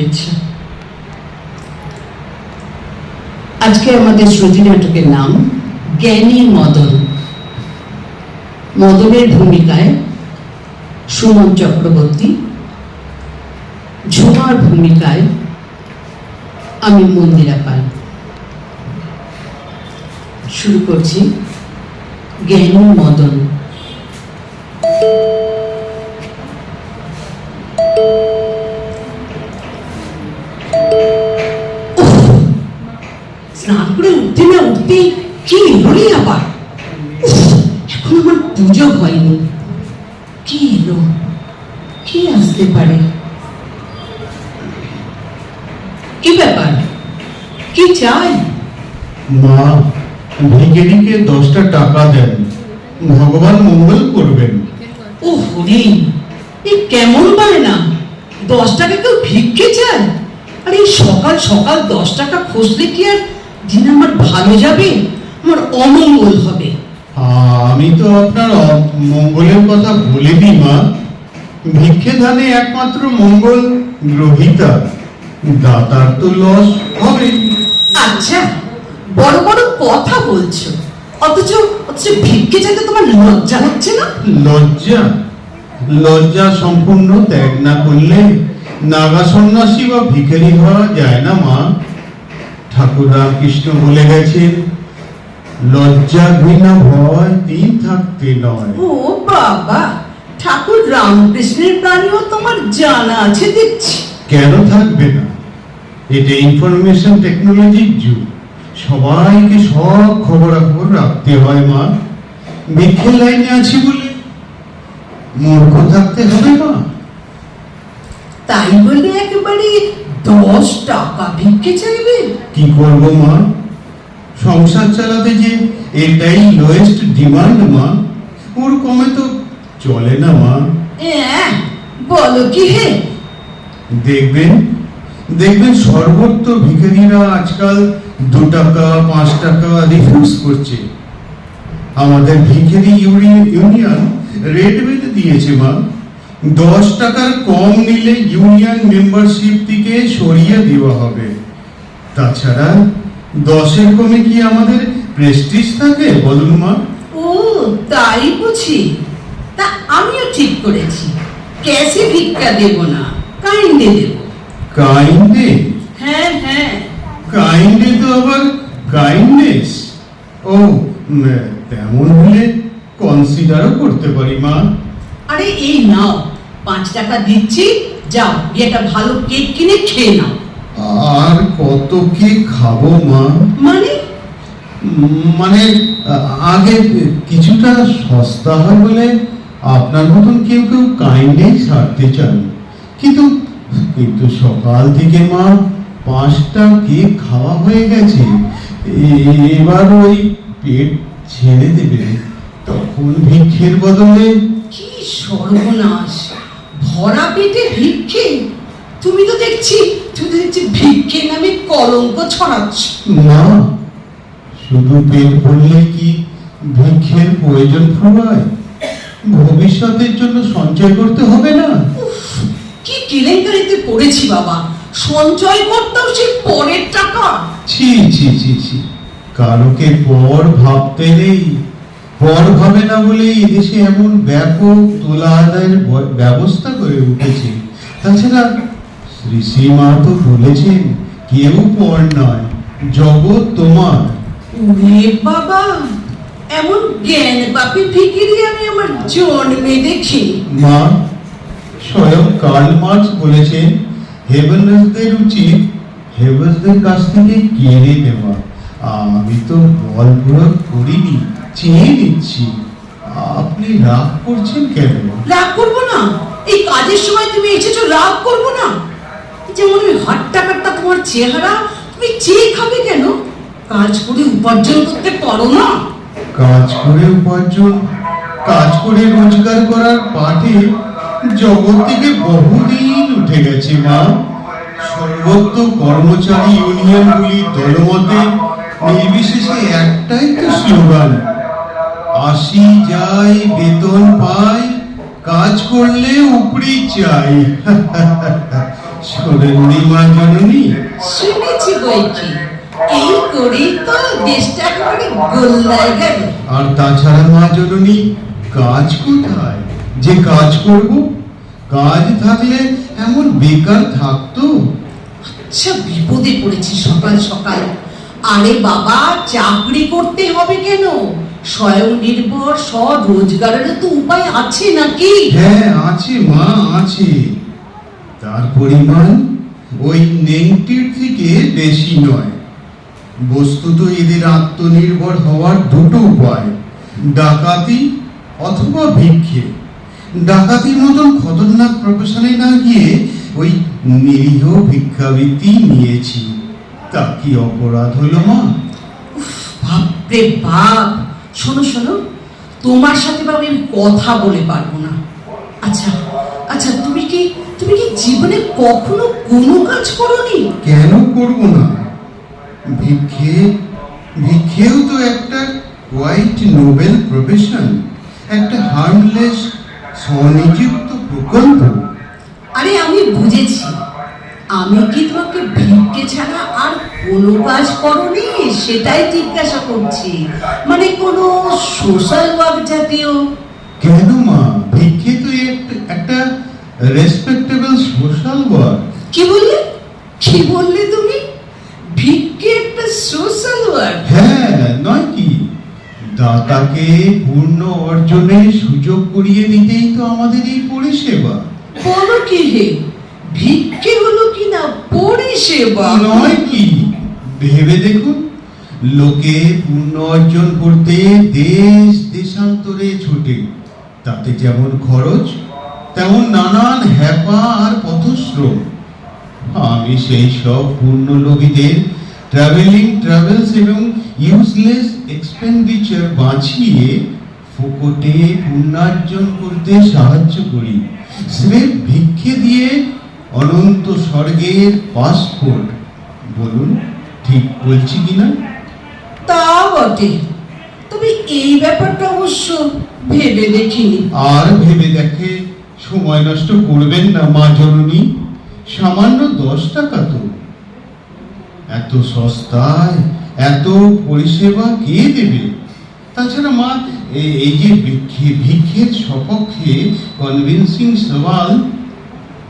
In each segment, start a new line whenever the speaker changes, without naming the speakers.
শুভেচ্ছা। আজকে আমাদের শ্রুতি নাটকের নাম জ্ঞানী মদন। মদনের ভূমিকায় সুমন চক্রবর্তী, ঝুমার ভূমিকায় আমি মন্দিরা পাল। শুরু করছি জ্ঞানী মদন। স্নান করে উঠতে না উঠতেই কি এলোই আবার। এখন আমার পুজো হয়নি। কি এলো? কি আসতে পারে? কি ব্যাপার? কি চাই?
মা, ভিখারিকে 10টা টাকা দেন, ভগবান মঙ্গল করবেন।
ও হরি, এই কেমন পারে না? 10 টাকা কেউ ভিক্ষে চায়? আর এই সকাল সকাল 10 টাকা খসলে কি আর দিন আমার ভালো যাবে? আমার অমঙ্গল হবে।
আমি তো আপনার মঙ্গলের কথা বলিনি মা। ভিক্ষে দানে একমাত্র মঙ্গল গ্রহিতা, দাতার তো লস হবে।
আচ্ছা, বড় বড় কথা বলছো, অথচ ভিক্ষে চাইতে তোমার লজ্জা হচ্ছে না?
লজ্জা? লজ্জা সম্পূর্ণ ত্যাগ না করলে নাগা সন্ন্যাসী বা ভিখারি হওয়া যায় না মা। ঠাকুর রামকৃষ্ণ বলে গেছেন, লজ্জা ঘৃণা ভয় তিন থাকতে নয়।
ও বাবা, ঠাকুর রামকৃষ্ণের প্রাণীও তোমার জানা আছে দেখছি।
কেন থাকবে না? এটা ইনফরমেশন টেকনোলজির যুগ, সবাইকে সব খবরাখবর রাখতে হয় মা। ভিক্ষের লাইনে আছি বলে মূর্খ থাকতে হবে মা?
তাই বলে একেবারে 10 টাকা ভিক্ষে চাইবে?
কি করব মা, সংসার চালাতে যে এটাই লোয়েস্ট ডিমান্ড মা। ওর কমে তো চলে না মা।
বলো কি হে?
দেখবেন দেখবেন সর্বত্র ভিখারিরা আজকাল 2 টাকা 5 টাকা রিফিউজ করছে। আমাদের ভিখারি ইউনিয়ন রেট বেঁধে দিয়েছে মা। 10 টাকার কম নিলে ইউনিয়ন মেম্বারশিপ থেকে সরিয়ে দেওয়া হবে। তাছাড়া 10-এর কমে কি আমাদের প্রেস্টিজ থাকে বলুন মা?
ও তাই বুঝি? তা আমিও ঠিক করেছি, ক্যাশে ভিক্ষা দেব না, কাইন্ডে দেব।
কাইন্ডে?
হ্যাঁ হ্যাঁ।
কাইন্ডে তো আবার কাইন্ডনেস। ও, তেমন হলে কনসিডারও করতে পারি মা।
আরে এই নাও, 5 টাকা দিচ্ছি, যাও গিয়ে একটা ভালো কেক কিনে খেয়ে নাও।
আর কত কি খাবো মা? মানে আগে কিছুটা সস্তা হয় বলে আপনার মতন কেউ কেউ কাইন্ডেই ছাড়তে চান, কিন্তু সকাল থেকে মা 5টা কেক খাওয়া হয়ে গেছে। এবার ওই পেট ছেড়ে দেবে, তখন ভিক্ষের বদলে।
কি সর্বনাশ! ভরা পেটে ভিক্ষে? তুমি তো দেখছি ভিক্ষে নামে কলঙ্ক ছড়াচ্ছ।
না, শুধু পেট ভরলে কি ভিক্ষের প্রয়োজন ফুরায়? ভবিষ্যতের জন্য সঞ্চয় করতে হবে না?
কি কেলেঙ্কারিতে পড়েছি বাবা! সঞ্চয় করতেও সে পরের টাকা।
ছি ছি ছি ছি, কারোকে পর ভাবতে নেই। পর ভাবে না বলেই এদেশে এমন ব্যাপক তোলা আদায়ের ব্যবস্থা করে উঠেছে। তাছাড়া শ্রী মা তো বলেছেন, কেউ পর নয়, জগৎ তোমার।
ওরে বাবা, এমন জ্ঞান পাপী ভিখিরি আমি আমার জন্মে দেখি।
মা, স্বয়ং কার্ল মার্কস বলেছেন, হেভেনসদের উচিত হেভেনসদের কাছ থেকে কেড়ে নেওয়া। আমি তো বল প্রয়োগ করিনি, চেয়ে নিচ্ছি। আপনি রাগ করছেন কেন?
রাগ করবো না? এই কাজের সময় তুমি এসেছো, রাগ করবো না? যেমন ওই হাট্টা কাট্টা তোমার চেহারা, তুমি চেয়ে খাবে কেন? কাজ করে উপার্জন করতে পারো না?
কাজ করে উপার্জন, কাজ করে রোজগার করার পাঠে জগৎ থেকে বহুদিন উঠে গেছে মা। সর্বত্র কর্মচারী ইউনিয়নগুলি দলমতে নির্বিশেষে একটাই তো স্লোগান, আসি যাই বেতন পাই, কাজ করলে উপরি চাই। শোনেননি মা জননী?
শুনেছি বই কি, এই করেই তো দেশটা একেবারে গোল্লায় গেল।
আর তাছাড়া মা জননী, কাজ কোথায় যে কাজ করব? কাজ থাকলে এমন বেকার থাকতো?
আচ্ছা, বিপদে পড়েছি সকাল সকাল। আরে বাবা, চাকরি করতে হবে কেন? স্বয়ং নির্ভর স্বরোজগারেরও তো উপায় আছে নাকি?
হ্যাঁ আছে মা, আছে। তার পরিমাণ ওই নেংটির থেকে বেশি নয়। বস্তুত এদের আত্মনির্ভর হওয়ার দুটো উপায়, ডাকাতি অথবা ভিক্ষে। ডাকাতির মতন খতরনাক প্রফেশনে না গিয়ে ওই নিরীহ ভিক্ষাবৃত্তি নিয়েছি। তা কি অপরাধ হলো মা?
বাপরে বাপ, শোনো শোনো, তোমার সাথে বাবা আমি কথা বলে পারবো না। আচ্ছা আচ্ছা, তুমি কি জীবনে কখনো কোনো কাজ করোনি?
কেন করব না? ভিক্ষেও তো একটা কোয়াইট নোবেল প্রফেশন, একটা হার্মলেস স্বনিযুক্ত প্রকল্প।
আরে আমি বুঝেছি, আমি কি তোমাকে ভিক্ষে ছাড়া আর কোনো কাজ করোনি সেটাই জিজ্ঞাসা করছি, মানে কোনো সোশ্যাল ওয়ার্ক জাতীয়।
কেন মা, ভিক্ষে তো একটা রেসপেক্টেবল সোশ্যাল ওয়ার্ক।
কি বললে তুমি? ভিক্ষে একটা সোশ্যাল ওয়ার্ক?
হ্যাঁ, নয় কি? দাতাকে পূর্ণ অর্জনের সুযোগ করিয়ে দিতেই তো আমাদের এই পরিষেবা।
বলো কি হে, ভিক্ষে হলো কি না পরিষেবা?
নয় কি? ভেবে দেখুন, লোকে পূর্ণ অর্জন করতে দেশ দেশান্তরে ছোটে। তাতে যেমন খরচ, তেমন নানান হ্যাপা আর পথশ্রম। আমি সেই সব পূর্ণ লোভীদের ট্রাভেলস এবং ইউজলেস এক্সপেন্ডিচার বাঁচিয়ে ফোকটে পুণ্যার্জন করতে সাহায্য করি, স্রেফ ভিক্ষে দিয়ে অনন্ত স্বর্গের পাসপোর্ট। বলুন, ঠিক বলছি কিনা?
তা বটে, তবে এই ব্যাপারটা অবশ্য ভেবে দেখিনি।
আর ভেবে দেখে সময় নষ্ট করবেন না মা জননী। সামান্য 10 টাকা তো, এত সস্তায় এত পরিষেবা কে দেবে? তাছাড়া মা, এই যে ভিক্ষের সপক্ষে কনভিন্সিং সওয়াল,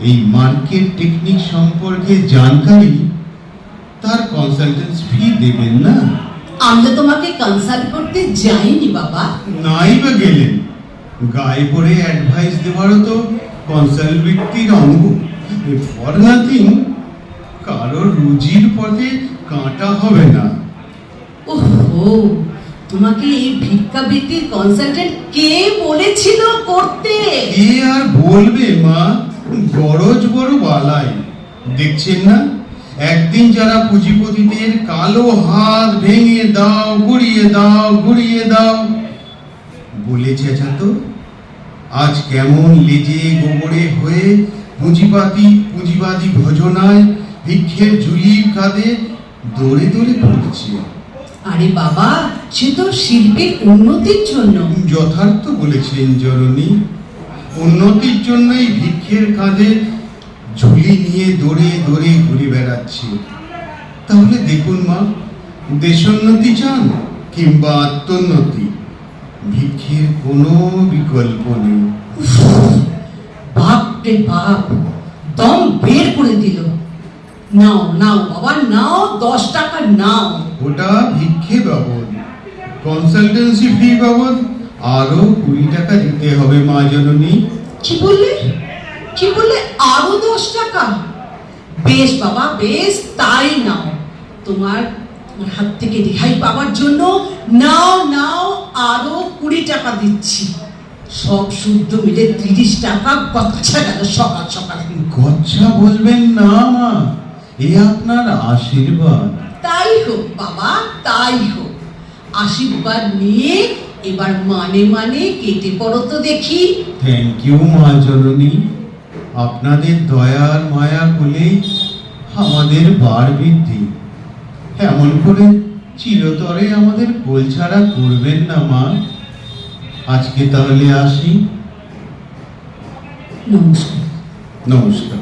এই মার্কেট টেকনিক সম্পর্কে জানকারি, তার কনসালটেন্স ফি দেবেন না?
আমি তো তোমাকে কনসাল্ট করতে যাইনি বাবা।
নাই বা গেলেন, গায়ে পড়ে অ্যাডভাইস দেওয়ারও তো কনসালটেন্সির অঙ্গ। ফর নাথিং, কারোর রুজির পথে কাঁটা হবে না।
ওহো, তোমাকে এই ভিক্ষাবৃত্তির কনসালটেন্ট কে বলেছিল করতে?
কে আর বলবে মা, গরজ বড় বালাই। দেখছেন না, একদিন যারা পুঁজিপতিদের কালো হাত ভেঙে দাও, ঘুরিয়ে দাও বলে চেঁচাতো, আজ কেমন লেজে গোবরে হয়ে পুঁজিবাদী ভজনায় ভিক্ষের ঝুলির কাঁধে দৌড়ে পড়ছে।
আরে বাবা, সে তো শিল্পের উন্নতির জন্য।
যথার্থ বলেছেন জননী, উন্নতির জন্যই ভিক্ষের কাঁধে ঝুলি নিয়ে দৌড়ে ঘুরে বেড়াচ্ছে। তাহলে দেখুন মা, দেশোন্নতি চান কিংবা আত্মোন্নতি, ভিক্ষের কোনো বিকল্প নেই।
বাপ রে বাপ, দম বের করে দিল। নাও বাবা, নাও, 10 টাকা নাও।
ওটা ভিক্ষে বাবদ, কনসালটেন্সি ফি বাবদ আরো 20 টাকা দিতে হবে মা জননী।
কি বললে? আরো 10 টাকা? বেশ বাবা, বেশ, তাই নাও। তোমার হাত থেকে রেহাই পাওয়ার জন্য নাও, আরো 20 টাকা দিচ্ছি। সব শুদ্ধ মিলে 30 টাকা গচ্ছা গেল সকাল সকাল।
গচ্ছা বলবেন না মা, এ আপনার আশীর্বাদ।
তাই হোক বাবা, তাই হোক। আশীর্বাদ নিয়ে এবার মানে কেটে পড়ো তো দেখি।
থ্যাংক ইউ মা জননী, আপনাদের দয়ার মায়া বলেই আমাদের বার বৃদ্ধি। এমন করে চিরতরে আমাদের কোলছাড়া করবেন না মা। আজকে তাহলে আসি।
নমস্কার।
নমস্কার।